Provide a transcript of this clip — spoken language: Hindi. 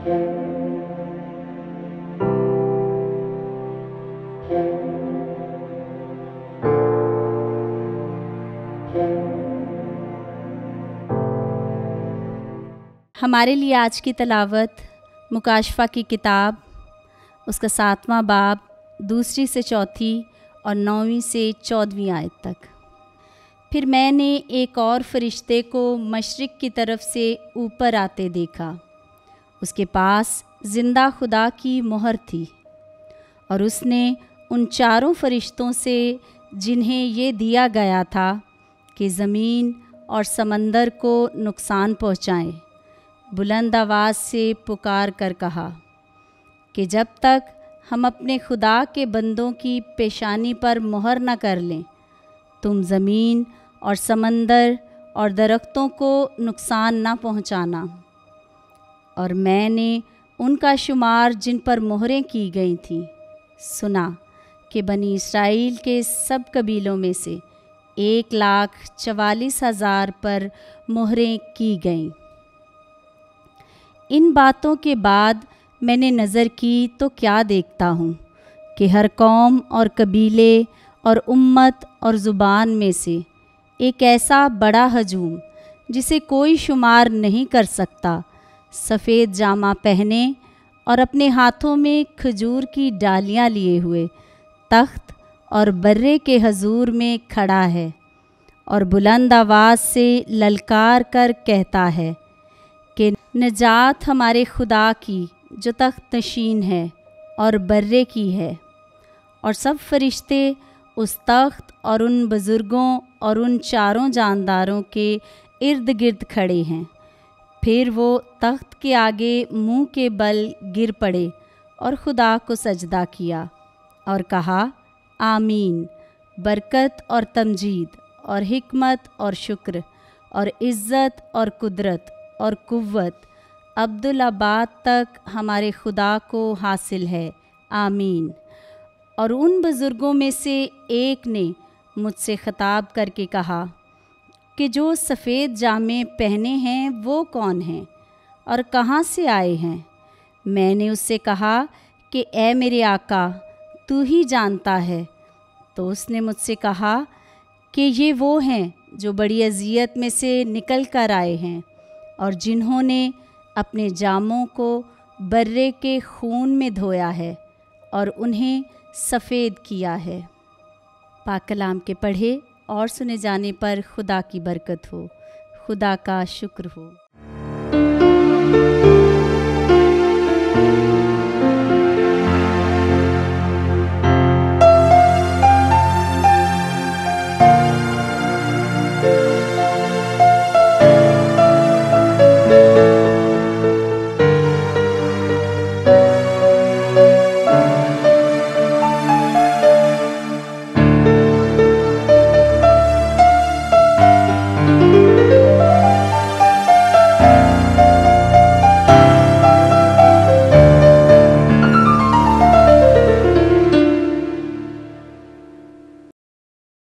हमारे लिए आज की तलावत मुकाशफा की किताब, उसका 7वां बाब 2 से 4 और 9 से 14 आयत तक। फिर मैंने एक और फरिश्ते को मशरिक़ की तरफ से ऊपर आते देखा। उसके पास ज़िंदा खुदा की मोहर थी और उसने उन 4 फरिश्तों से, जिन्हें ये दिया गया था कि ज़मीन और समंदर को नुकसान पहुँचाएँ, बुलंद आवाज़ से पुकार कर कहा कि जब तक हम अपने खुदा के बंदों की पेशानी पर मोहर न कर लें, तुम ज़मीन और समंदर और दरख्तों को नुकसान न पहुँचाना। और मैंने उनका शुमार जिन पर मोहरें की गई थीं सुना कि बनी इसराइल के सब कबीलों में से 1,44,000 पर मोहरें की गईं। इन बातों के बाद मैंने नज़र की तो क्या देखता हूँ कि हर कौम और कबीले और उम्मत और ज़ुबान में से एक ऐसा बड़ा हजूम, जिसे कोई शुमार नहीं कर सकता, सफ़ेद जामा पहने और अपने हाथों में खजूर की डालियाँ लिए हुए तख्त और बर्रे के हजूर में खड़ा है और बुलंद आवाज़ से ललकार कर कहता है कि निजात हमारे खुदा की जो तख्त नशीन है और बर्रे की है। और सब फरिश्ते उस तख्त और उन बुज़ुर्गों और उन 4 जानदारों के इर्द गिर्द खड़े हैं। फिर वो तख्त के आगे मुंह के बल गिर पड़े और खुदा को सजदा किया और कहा, आमीन। बरकत और तमजीद और हिकमत और शुक्र और इज़्ज़त और कुदरत और कुव्वत अब्दुल आबाद तक हमारे खुदा को हासिल है, आमीन। और उन बुज़ुर्गों में से एक ने मुझसे ख़िताब करके कहा कि जो सफ़ेद जामे पहने हैं वो कौन हैं और कहाँ से आए हैं? मैंने उससे कहा कि ए मेरे आका, तू ही जानता है। तो उसने मुझसे कहा कि ये वो हैं जो बड़ी अज़ियत में से निकल कर आए हैं और जिन्होंने अपने जामों को बर्रे के खून में धोया है और उन्हें सफ़ेद किया है। पाक कलाम के पढ़े और सुने जाने पर खुदा की बरकत हो। खुदा का शुक्र हो।